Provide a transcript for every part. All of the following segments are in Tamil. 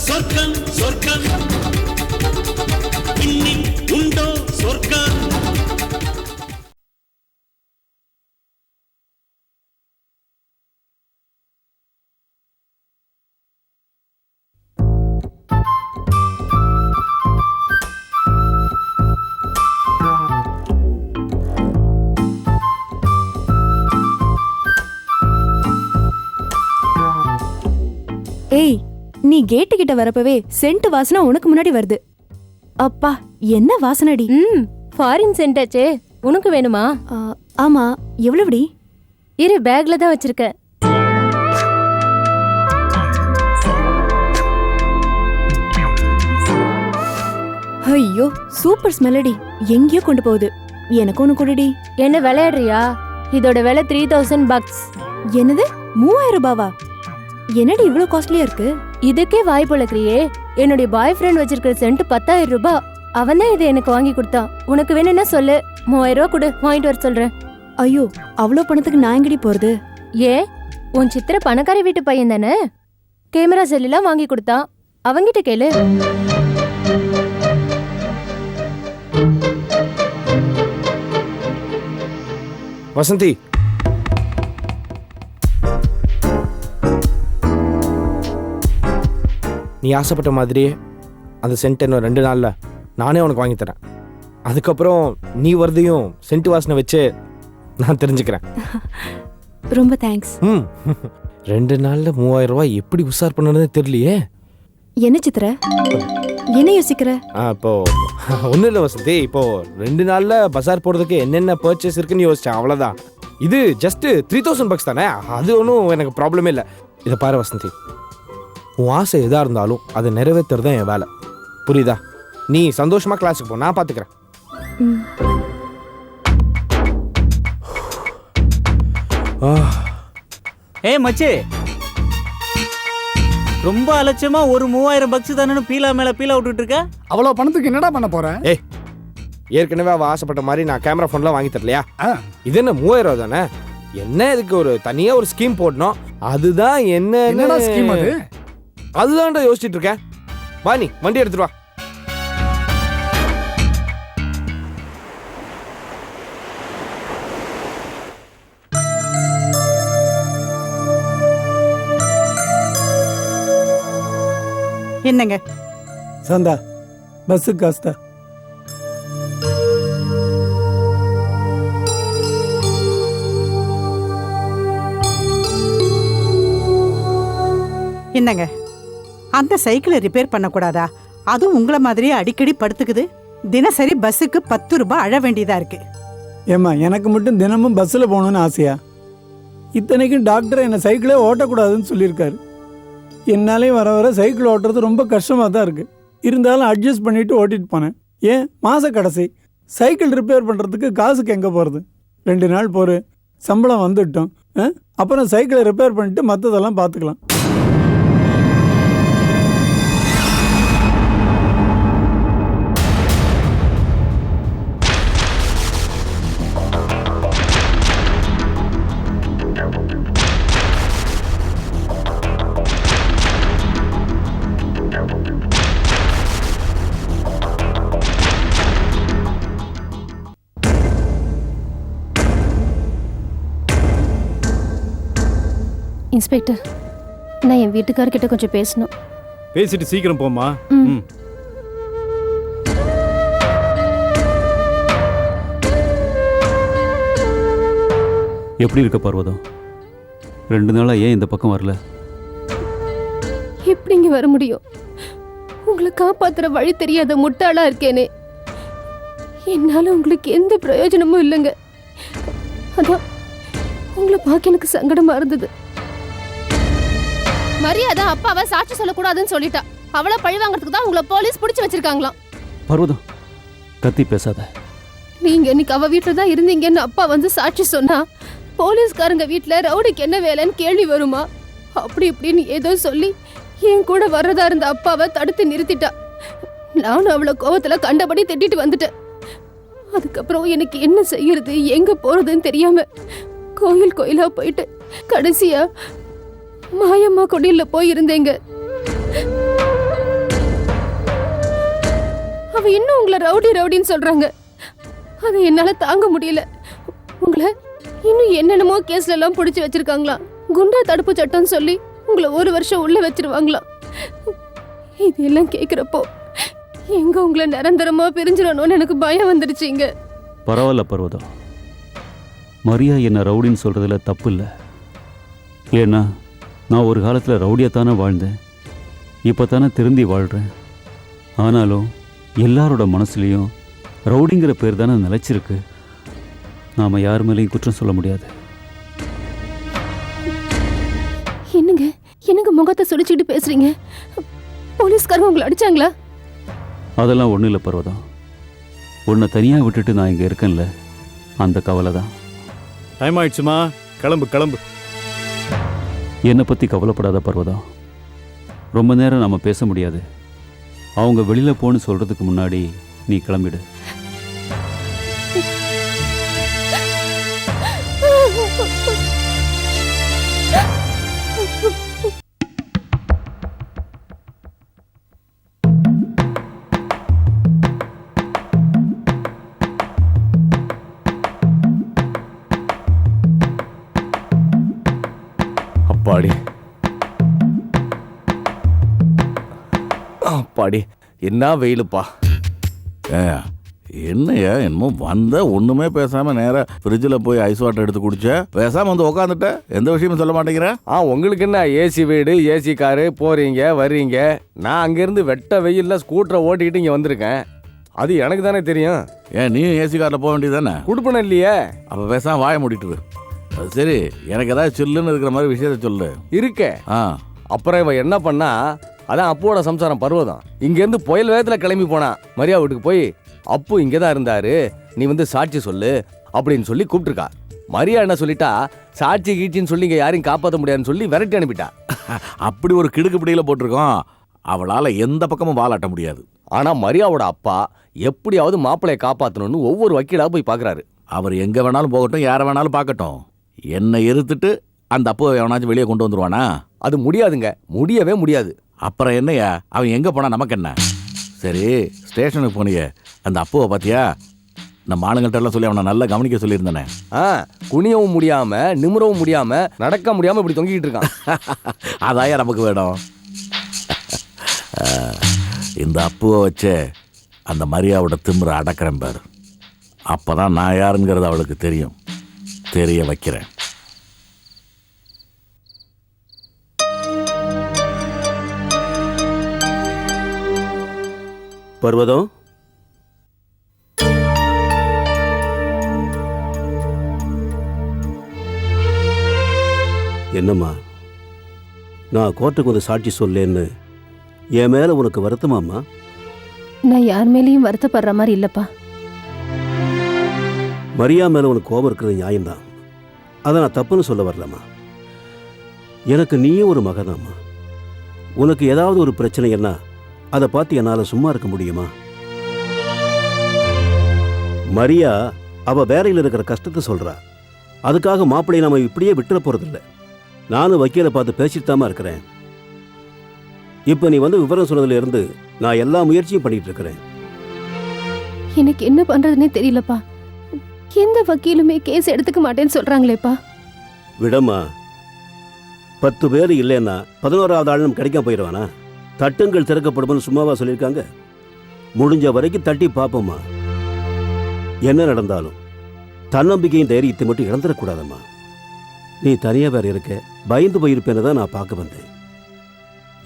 சொர்க்கம் சொர்க்கம் இன்னி உண்டோ சொர்க்கம். ஏய், நீ கேட்டு கிட்ட வரப்பவே சென்ட் வாசனை உனக்கு முன்னாடி வருது. அப்பா, என்ன வாசனடி? ஃபாரின் சென்ட் ஆச்சே. உனக்கு வேணுமா? ஆமா. எவ்வளவுடி? இரு, பேக்ல தான் வச்சிருக்கேன். ஐயோ, சூப்பர் ஸ்மெல்லடி. எங்கேயோ கொண்டு போகுது. எனக்கு ஒண்ணு கொடுடி. என்ன விளையாடுறியா? இதோட விலை $3000. என்னது, 3000 ரூபாவா? என்னடி இவ்வளவு காஸ்ட்லியா இருக்கு? இதுக்கே வாய் பொழக்கிறியே. என்னுடைய பாய் ஃப்ரெண்ட் வச்சிருக்கிற சென்ட் 10,000 ரூபாய். அவன் தான் இதை எனக்கு வாங்கி கொடுத்தான். உனக்கு வேணும்னா சொல்லு, 3000 ரூபாய் கொடு, வாங்கிட்டு வர சொல்றேன். ஐயோ, அவ்வளவு பணத்துக்கு நான் எங்கடி போறது? ஏ, உன் சித்திர பணக்காரி வீட்டு பையன் தானே. கேமரா செல்லாம் வாங்கி கொடுத்தான். அவங்கிட்ட கேளு. வசந்தி, நீ ஆசைப்பட்ட மாதிரியே அந்த சென்ட் இன்னும் 2 நாளில் நானே உனக்கு வாங்கி தரேன். அதுக்கப்புறம் நீ வரதையும் சென்ட் வாசனை வச்சு நான் தெரிஞ்சுக்கிறேன். ரொம்ப தேங்க்ஸ். 2 நாளில் 3000 ரூபாய் எப்படி உஷார் பண்ணணும்னு தெரியலையே. என்ன சித்திர, என்ன யோசிக்கிற? இப்போ ஒன்றும் இல்லை வசந்தி, இப்போ 2 நாளில் பஜார் போகிறதுக்கு என்னென்ன பர்ச்சேஸ் இருக்குன்னு யோசிச்சேன், அவ்வளோதான். இது ஜஸ்ட் $3000 தானே, அது ஒன்றும் எனக்கு ப்ராப்ளமே இல்லை. இதை பாரு வசந்தி, உன் ஆசை எதாக இருந்தாலும் அதை நிறைவேற்றுறது தான் என் வேலை, புரியுதா? நீ சந்தோஷமா கிளாஸுக்கு போ, நான் பார்த்துக்கிறேன். ஏய் மச்சி, ரொம்ப அலட்சியமா ஒரு $3000 தானே பீலா மேல பீலா விட்டுட்டு இருக்க. அவ்வளவு பணத்துக்கு என்னடா பண்ண போறேன்? ஏற்கனவே அவள் ஆசைப்பட்ட மாதிரி நான் கேமரா ஃபோன்லாம் வாங்கி தரலையா? இது என்ன 3000 ரூபா தானே, என்ன இதுக்கு ஒரு தனியாக ஒரு ஸ்கீம் போடணும், அதுதான் என்ன ஸ்கீம் அது? அதுதான்டா யோசிச்சுட்டு இருக்கேன். வா, நீ வண்டி எடுத்துட்டு வா. என்னங்க சந்தா, பஸ்ஸுக்கு காஸ்தா. என்னங்க, அந்த சைக்கிளை ரிப்பேர் பண்ணக்கூடாதா? அதுவும் உங்களை மாதிரியே அடிக்கடி படுத்துக்குது. தினசரி பஸ்ஸுக்கு 10 ரூபாய் அழ வேண்டியதா இருக்கு. ஏம்மா, எனக்கு மட்டும் தினமும் பஸ்ஸில் போகணும்னு ஆசையா? இத்தனைக்கும் டாக்டர் என்னை சைக்கிளே ஓட்டக்கூடாதுன்னு சொல்லியிருக்காரு. என்னாலே வர வர சைக்கிள் ஓட்டுறது ரொம்ப கஷ்டமாக தான் இருக்குது. இருந்தாலும் அட்ஜஸ்ட் பண்ணிவிட்டு ஓட்டிகிட்டு போனேன். ஏன், மாத கடைசி சைக்கிள் ரிப்பேர் பண்ணுறதுக்கு காசுக்கு எங்கே போகிறது? 2 நாள் போகிறேன், சம்பளம் வந்துட்டோம். அப்புறம் சைக்கிளை ரிப்பேர் பண்ணிட்டு மற்றதெல்லாம் பார்த்துக்கலாம். இன்ஸ்பெக்டர், நான் என் வீட்டுக்காரர்கிட்ட கொஞ்சம் பேசணும். பேசிட்டு சீக்கிரம் போமா. எப்படி இருக்க பர்வதம்? 2 நாளா ஏன் இந்த பக்கம் வரல? எப்படிங்க வர முடியும்? உங்களை காப்பாத்துற வழி தெரியாத முட்டாளா இருக்கேனே. என்னால உங்களுக்கு எந்த பிரயோஜனமும் இல்லைங்க. அதான் உங்களை பார்க்க எனக்கு சங்கடமா இருந்தது. மரியாதை அப்பாவை சாட்சி சொல்லக்கூடாதுன்னு சொல்லிட்டா. அவளை பழி வாங்கறதுக்கு தான் உங்களை போலீஸ் பிடிச்சு வச்சிருக்காங்களாம். பர்வதம், கத்தி பேசாத. நீங்க இன்னைக்கு அவ வீட்டுல தான் இருந்தீங்கன்னு அப்பா வந்து சாட்சி சொன்னா போலீஸ்காரங்க வீட்டுல ரவுடிக்கு என்ன வேலைன்னு கேள்வி வருமா? அப்படி இப்படின்னு ஏதோ சொல்லி என் கூட வர்றதா இருந்த அப்பாவை தடுத்து நிறுத்திட்டா. நானும் அவளை கோவத்துல கண்டபடி திட்டிட்டு வந்துட்டேன். அதுக்கப்புறம் எனக்கு என்ன செய்யறது எங்க போறதுன்னு தெரியாம கோயில் கோயிலா போயிட்டு கடைசியா மாயம்மா கொடியில போய் இருந்தேங்க. அவ இன்னும் உங்களை ரவுடி ரவுடின்னு சொல்றாங்க. அதை என்னால தாங்க முடியல. உங்களை இன்னும் என்னென்னமோ கேஸ்ல எல்லாம் பிடிச்சு வச்சிருக்காங்களா, குண்டா தடுப்பு சட்டம்னு சொல்லி உங்களை 1 வருஷம் உள்ள வச்சிருவாங்களாம். இதெல்லாம் கேக்குறப்போ எங்க உங்களை நிரந்தரமா பிரிஞ்சிடணும்னு எனக்கு பயம் வந்துடுச்சுங்க. பரவாயில்ல பர்வதம், மரியா என்ன ரவுடின்னு சொல்கிறதுல தப்பு இல்லை. ஏன்னா நான் ஒரு காலத்தில் ரவுடியாகத்தானே வாழ்ந்தேன், இப்போ தானே திருந்தி வாழ்கிறேன். ஆனாலும் எல்லாரோட மனசுலேயும் ரவுடிங்கிற பேர் தானே நிலச்சிருக்கு. நாம் யார் மேலேயும் குற்றம் சொல்ல முடியாது. என்னங்க என்னங்க முகத்தை சுடிச்சுக்கிட்டு பேசுறீங்க? போலீஸ்காரங்க உங்களை அடிச்சாங்களா? அதெல்லாம் ஒன்றும் இல்லை பர்வதம். உன்னை தனியாக விட்டுட்டு நான் இங்கே இருக்கேன்ல, அந்த கவலை தான். டைம் ஆயிடுச்சுமா, கிளம்பு கிளம்பு. என்னை பற்றி கவலைப்படாத பர்வதம். ரொம்ப நேரம் நம்ம பேச முடியாது. அவங்க வெளியில் போன்னு சொல்கிறதுக்கு முன்னாடி நீ கிளம்பிடு. அப்பாடி அப்பாடி, என்ன வெயிலுப்பா. என்னையா என்னமோ வந்த ஒண்ணுமே பேசாம நேரா ஃப்ரிட்ஜில் போய் ஐஸ் வாட்டர் எடுத்து குடிச்ச, பேசாம வந்து உட்காந்துட்ட, எந்த விஷயமும் சொல்ல மாட்டேங்கிற. உங்களுக்கு என்ன ஏசி வீடு ஏசி காரு, போறீங்க வர்றீங்க. நான் அங்கேருந்து வெட்ட வெயில்ல ஸ்கூட்டரை ஓட்டிக்கிட்டு இங்கே வந்திருக்கேன். அது எனக்கு தானே தெரியும். ஏன் நீ ஏசி காரில் போக வேண்டியது தானே? குடுப்பன இல்லையே. அப்போ பேசாம வாய மூடிட்டு. அது சரி, எனக்கு ஏதாவது சில்லுன்னு இருக்கிற மாதிரி விஷயத்த சொல்லு. இருக்கே. அப்புறம் இவன் என்ன பண்ணா, அதான் அப்புவோட சம்சாரம் பர்வதம் இங்கேருந்து புயல் வேகத்தில் கிளம்பி போனா. மரியா வீட்டுக்கு போய் அப்பு இங்கே தான் இருந்தாரு, நீ வந்து சாட்சி சொல்லு அப்படின்னு சொல்லி கூப்பிட்டுருக்கா. மரியா என்ன சொல்லிட்டா, சாட்சி கீச்சின்னு சொல்லி இங்கே யாரையும் காப்பாற்ற முடியாதுன்னு சொல்லி விரட்டி அனுப்பிட்டா. அப்படி ஒரு கிடுக்கு பிடியில் போட்டிருக்கோம், அவளால் எந்த பக்கமும் வாலாட்ட முடியாது. ஆனால் மரியாவோட அப்பா எப்படியாவது மாப்பிள்ளையை காப்பாற்றணும்னு ஒவ்வொரு வக்கீலாக போய் பார்க்குறாரு. அவர் எங்கே வேணாலும் போகட்டும், யாரை வேணாலும் பார்க்கட்டும், என்னை எதிர்த்துட்டு அந்த அப்போ எவனாச்சும் வெளியே கொண்டு வந்துருவானா? அது முடியாதுங்க, முடியவே முடியாது. அப்புறம் என்னையா, அவன் எங்கே போனா நமக்கு என்ன? சரி, ஸ்டேஷனுக்கு போனியே, அந்த அப்போவை பார்த்தியா? நம்ம ஆளுங்கள்ட்ட எல்லாம் சொல்லி அவனை நல்லா கவனிக்க சொல்லியிருந்தானே. குனியவும் முடியாம நிமிரவும் முடியாம நடக்க முடியாம இப்படி தொங்கிட்டு இருக்கான். அதாயா நமக்கு வேணும். இந்த அப்புவை வச்சு அந்த மரியாவோட திமிரை அடக்கிறேன் பாரு. அப்பதான் நான் யாருங்கிறது அவளுக்கு தெரியும், தெரிய வைக்கிறேன். பர்வதம், என்னம்மா நான் கோர்ட்டுக்கு வந்து சாட்சி சொல்லேன்னு என் மேல உனக்கு வருத்தமாம்மா? நான் யார் மேலேயும் வருத்தப்படுற மாதிரி இல்லப்பா. மரியா மேல உனக்கு கோபம் இருக்கிறது நியாயம்தான், அதை நான் தப்புன்னு சொல்ல வரலம்மா. எனக்கு நீயும் ஒரு மகனாம்மா. உனக்கு ஏதாவது ஒரு பிரச்சனை என்ன, அதை பார்த்து என்னால் சும்மா இருக்க முடியுமா? மரியா அவ வேலையில் இருக்கிற கஷ்டத்தை சொல்றா, அதுக்காக மாப்பிள்ளையை நாம இப்படியே விட்டுற போறதில்ல. நானும் வக்கீலை பார்த்து பேசிட்டு தாமா இருக்கிறேன். இப்போ நீ வந்து விவரம் சொன்னதுல இருந்து நான் எல்லா முயற்சியும் பண்ணிட்டு இருக்கிறேன். எனக்கு என்ன பண்றதுன்னே தெரியலப்பா. எந்த வக்கீலுமே கேஸ் எடுத்துக்க மாட்டேன்னு சொல்றாங்களேப்பா. விடம்மா, 10 பேர் இல்லைன்னா 11வது ஆள் நம்ம கிடைக்காம போயிடுவானா? தட்டுங்கள் திறக்கப்படும் சும்மாவா சொல்லியிருக்காங்க? முடிஞ்ச வரைக்கும் தட்டி பார்ப்போம்மா. என்ன நடந்தாலும் தன்னம்பிக்கையும் தைரியத்தை மட்டும் இழந்துடக்கூடாதம்மா. நீ தனியா வேற இருக்க, பயந்து போயிருப்பேன்னு தான் நான் பார்க்க வந்தேன்.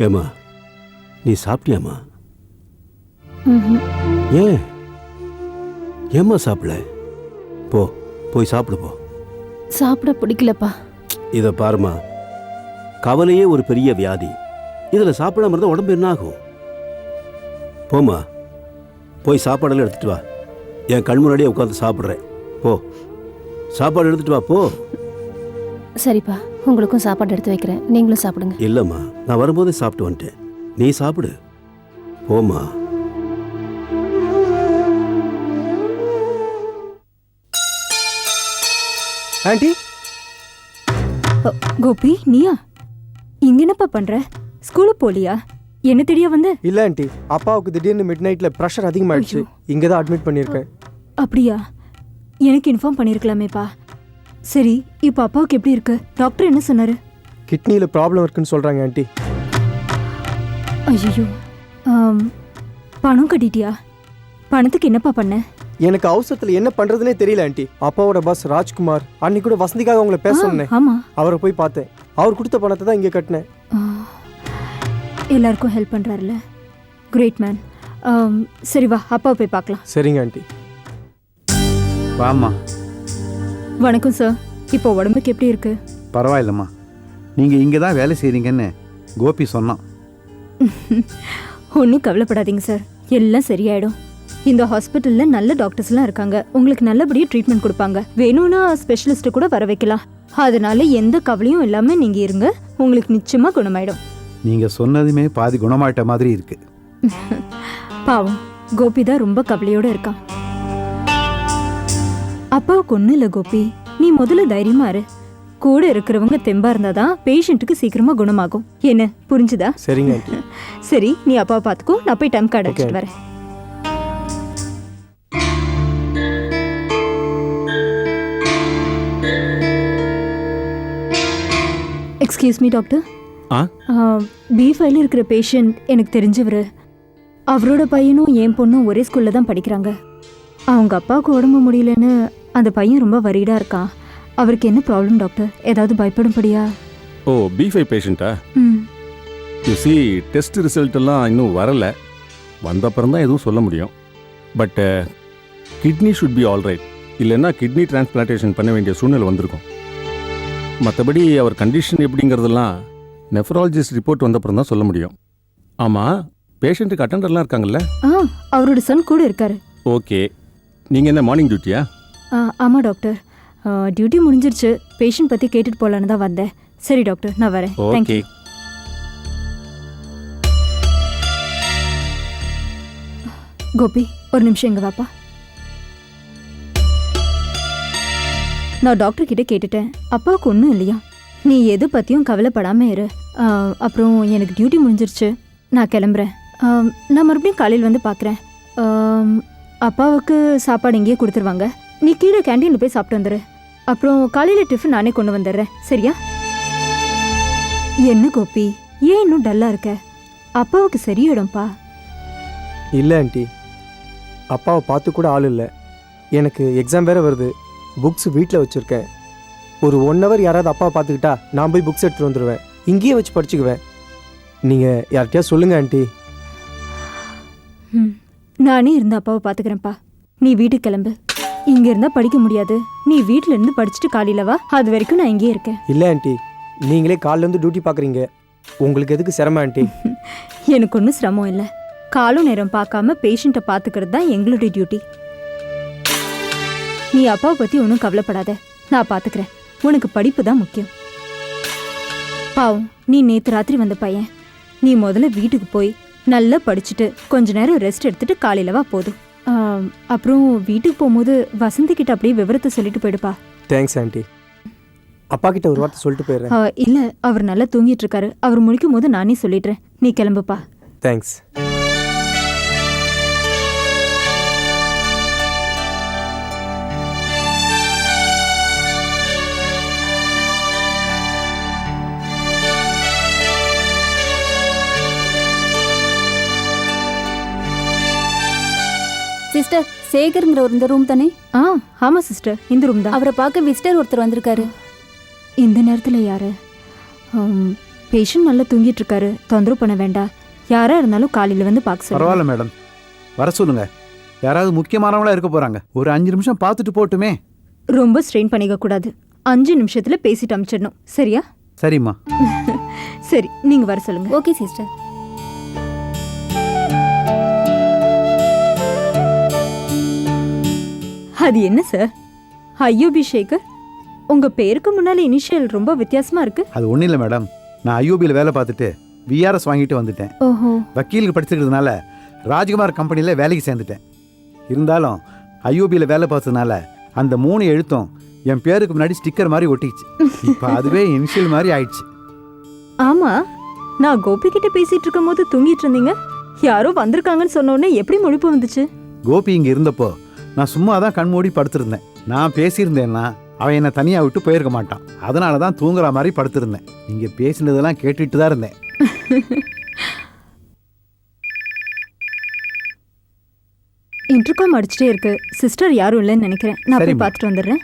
ஏம்மா, நீ சாப்பிட்டியாம்மா? ஏன் ஏம்மா சாப்பிடல? போய் சாப்பிடு போ. சாப்பிட பிடிக்கலப்பா. இதை பாருமா, கவலையே ஒரு பெரிய வியாதி. இதில் சாப்பிடாம இருந்தால் உடம்பு என்ன ஆகும்? போம்மா, போய் சாப்பாடெல்லாம் எடுத்துட்டு வா. என் கண் முன்னாடியே உட்காந்து சாப்பிட்றேன். சாப்பாடு எடுத்துட்டு வா போ. சரிப்பா, உங்களுக்கும் சாப்பாடு எடுத்து வைக்கிறேன், நீங்களும் சாப்பிடுங்க. இல்லைம்மா, நான் வரும்போதே சாப்பிட்டு வந்துட்டேன். நீ சாப்பிடு. போம்மா. ஆண்டி கோபி நீயா இங்க என்னப்பா பண்ற? ஸ்கூலுக்கு போலியா? என்ன தெரிய வந்து? இல்ல ஆண்டி, அப்பாவுக்கு திடீர்னு மிட் நைட்ல ப்ரெஷர் அதிகமாயிடுச்சு. இங்க தான் அட்மிட் பண்ணியிருக்கேன். அப்படியா? எனக்கு இன்ஃபார்ம் பண்ணிருக்கலாமேப்பா. சரி, இப்போ அப்பாவுக்கு எப்படி இருக்கு? டாக்டர் என்ன சொன்னாரு? கிட்னியில ப்ராப்ளம் இருக்குன்னு சொல்றாங்க ஆண்டி. ஐயோ, பணம் கட்டிட்டியா? பணத்துக்கு என்னப்பா பண்ண? எனக்கு அவசரத்துல என்ன பண்றதுனே தெரியல ஆண்டி. அப்பாவோட பாஸ் ராஜ்குமார் அன்னைக்கு கூட வசந்திக்காக உங்களை பேச சொன்னேன். ஆமா, அவரை போய் பார்த்தேன். அவர் கொடுத்த பணத்தை தான் இங்கே கட்டினேன். எல்லாருக்கும் ஹெல்ப் பண்றாருல, கிரேட் மேன். சரி வா, அப்பாவை போய் பார்க்கலாம். சரிங்க ஆண்டி. வாம்மா. வணக்கம் சார். இப்போ உடம்புக்கு எப்படி இருக்கு? பரவாயில்லம்மா, நீங்கள் இங்கே தான் வேலை செய்கிறீங்கன்னு கோபி சொன்னான். ஒன்றும் கவலைப்படாதீங்க சார், எல்லாம் சரியாயிடும். இந்த ஹாஸ்பிட்டலில் நல்ல டாக்டர்ஸ்லாம் இருக்காங்க, உங்களுக்கு நல்லபடியாக ட்ரீட்மெண்ட் கொடுப்பாங்க. வேணும்னா ஸ்பெஷலிஸ்ட்டை கூட வர வைக்கலாம். அதனால எந்த கவலையும் இல்லாமல் நீங்கள் இருங்க, உங்களுக்கு நிச்சயமாக குணமாயிடும். நீங்கள் சொன்னதுமே பாதி குணமாயிட்ட மாதிரி இருக்கு. பாவம், கோபி தான் ரொம்ப கவலையோடு இருக்கான். அப்பாவுக்கு ஒன்றும் இல்லை கோபி, நீ முதல்ல தைரியமா இரு. கூட இருக்கிறவங்க தெம்பா இருந்தாதான் பேஷண்ட்டுக்கு சீக்கிரமா குணமாகும். என்ன புரிஞ்சுதா? சரிங்க ஆண்டி. சரி, நீ அப்பாவை பார்த்துக்கோ, நான் போய் டைம் கார்டு அடிச்சிட்டு வரேன். Excuse me doctor. B5 இருக்கிற பேஷண்ட் எனக்கு தெரிஞ்சவர். அவரோட பையனும் என் பொண்ணும் ஒரே ஸ்கூல்ல தான் படிக்கிறாங்க. அவங்க அப்பாவுக்கு உடம்பு முடியலன்னு அந்த பையன் ரொம்ப வரிடா இருக்கான். அவருக்கு என்ன ப்ராப்ளம் டாக்டர்? ஏதாவது பயப்படும்படியா? ஓ, B5 பேஷண்ட்டா? யூ டெஸ்ட் ரிசல்ட் எல்லாம் இன்னும் வரல. வந்த அப்புறம் தான் எதுவும் சொல்ல முடியும். But kidney should be all right. இல்லைன்னா கிட்னி டிரான்ஸ்பிளான்டேஷன் பண்ண வேண்டிய சூழ்நிலை வந்திருக்கும். மற்றபடி அவர் கண்டிஷன் எப்படிங்கிறதெல்லாம் நெஃப்ராலஜிஸ்ட் ரிப்போர்ட் வந்தப்புறம் தான் சொல்ல முடியும். ஆமாம், பேஷண்ட்டுக்கு அட்டெண்டர்லாம் இருக்காங்கல்ல? அவரோட சன் கூட இருக்காரு. ஓகே. நீங்கள் என்ன மார்னிங் டியூட்டியா? ஆமாம் டாக்டர், டியூட்டி முடிஞ்சிருச்சு. பேஷண்ட் பற்றி கேட்டுட்டு போகலான்னு தான் வந்தேன். சரி டாக்டர், நான் வரேன். ஓகே. கோபி, ஒரு நிமிஷம் இங்கே வாப்பா. நான் டாக்டர் கிட்ட கேட்டுட்டேன், அப்பாவுக்கு ஒன்றும் இல்லையா. நீ எது பற்றியும் கவலைப்படாமல் இரு. அப்புறம் எனக்கு டியூட்டி முடிஞ்சிருச்சு, நான் கிளம்புறேன். நான் மறுபடியும் காலையில் வந்து பார்க்குறேன். அப்பாவுக்கு சாப்பாடு இங்கேயே கொடுத்துருவாங்க. நீ கீழே கேண்டீனில் போய் சாப்பிட்டு வந்துடு. அப்புறம் காலையில் டிஃபன் நானே கொண்டு வந்துடுறேன், சரியா? என்ன கோபி, ஏன் இன்னும் டல்லாக இருக்க? அப்பாவுக்கு சரியிடும்பா. இல்லை ஆண்டி, அப்பாவை பார்த்து கூட ஆள் இல்லை. எனக்கு எக்ஸாம் வேறு வருது. புக்ஸ் வீட்டில் வச்சுருக்கேன். ஒரு 1 hour யாராவது அப்பாவை பார்த்துக்கிட்டா நான் போய் புக்ஸ் எடுத்துகிட்டு வந்துடுவேன். இங்கேயே வச்சு படிச்சுக்குவேன். நீங்கள் யார்கிட்டயா சொல்லுங்கள் ஆண்டி. நானே இருந்து அப்பாவை பார்த்துக்கிறேன்ப்பா. நீ வீட்டுக்கு கிளம்பு. இங்கே இருந்தால் படிக்க முடியாது. நீ வீட்டில் இருந்து படிச்சுட்டு காலையில் வா. அது வரைக்கும் நான் இங்கேயே இருக்கேன். இல்லை ஆண்டி, நீங்களே காலையிலேருந்து டியூட்டி பார்க்குறீங்க. உங்களுக்கு எதுக்கு சிரமம் ஆண்டி? எனக்கு ஒன்றும் சிரமம் இல்லை. காலும் நேரம் பார்க்காம பேஷண்ட்டை பார்த்துக்கிறது தான் எங்களுடைய டியூட்டி. நீ அப்பாவை பற்றி ஒன்றும் கவலைப்படாத, நான் பார்த்துக்கிறேன். உனக்கு படிப்பு தான் முக்கியம். பாவம், நீ நேற்று ராத்திரி வந்த பையன். நீ முதல்ல வீட்டுக்கு போய் நல்லா படிச்சுட்டு கொஞ்ச நேரம் ரெஸ்ட் எடுத்துட்டு காலையில் வா போதும். அப்புறம் வீட்டுக்கு போகும்போது வசந்தி கிட்ட அப்படியே விவரத்தை சொல்லிட்டு போயிடுப்பா. Thanks aunty. அப்பா கிட்ட ஒரு வார்த்தை சொல்லிட்டு போயிடுறேன். இல்லை, அவர் நல்லா தூங்கிட்டு இருக்காரு. அவர் முடிக்கும் போது நானே சொல்லிடுறேன். நீ கிளம்புப்பா. தேங்க்ஸ். சிஸ்டர், சேகர்ங்கிற இந்த ரூம் தானே? ஆமாம் சிஸ்டர், இந்த ரூம் தான். அவரை பார்க்க விசிட்டர் ஒருத்தர் வந்திருக்காரு. இந்த நேரத்தில் யாரு? பேஷண்ட் நல்லா தூங்கிட்டு இருக்காரு, தொந்தரவு பண்ண வேண்டாம். யாரா இருந்தாலும் காலையில் வந்து பார்க்க சொல்லுங்க. பரவாயில்ல மேடம், வர சொல்லுங்க. யாராவது முக்கியமானவங்களா இருக்க போறாங்க. ஒரு 5 நிமிஷம் பார்த்துட்டு போட்டுமே. ரொம்ப ஸ்ட்ரெயின் பண்ணிக்க கூடாது. 5 நிமிஷத்துல பேசிட்டு அனுப்பிச்சிடணும், சரியா? சரிம்மா. சரி, நீங்க வர சொல்லுங்க. Okay sister. அது என்ன சார், ஐயோபி சேகர்? உங்க பேருக்கு முன்னால இனிஷியல் ரொம்ப வித்தியாசமா இருக்கு. அது ஒன்றும் இல்லை மேடம், நான் ஐயோபியில் வேலை பார்த்துட்டு விஆர்எஸ் வாங்கிட்டு வந்துட்டேன். ஓஹோ. வக்கீலுக்கு படிச்சிருக்கிறதுனால ராஜ்குமார் கம்பெனியில் வேலைக்கு சேர்ந்துட்டேன். இருந்தாலும் ஐயோபியில் வேலை பார்த்ததுனால அந்த 3 எழுத்தும் என் பேருக்கு முன்னாடி ஸ்டிக்கர் மாதிரி ஒட்டிச்சு. இப்போ அதுவே இனிஷியல் மாதிரி ஆயிடுச்சு. ஆமா, நான் கோபி கிட்ட பேசிட்டு இருக்கும் போது தூங்கிட்டு இருந்தீங்க. யாரோ வந்திருக்காங்கன்னு சொன்ன உடனே எப்படி முழிப்பு வந்துச்சு? கோபி இங்கே இருந்தப்போ நான் சும்மா தான் கண்மூடி படுத்திருந்தேன். நான் பேசியிருந்தேன்னா அவன் என்னை தனியாக விட்டு போயிருக்க மாட்டான். அதனால தான் தூங்குற மாதிரி படுத்திருந்தேன். நீங்கள் பேசினதெல்லாம் கேட்டுட்டு தான் இருந்தேன். இன்டர்காம் அடிச்சுட்டே இருக்கு. சிஸ்டர் யாரும் இல்லைன்னு நினைக்கிறேன். நான் போய் சரிம்மா. பார்த்துட்டு வந்துடுறேன்.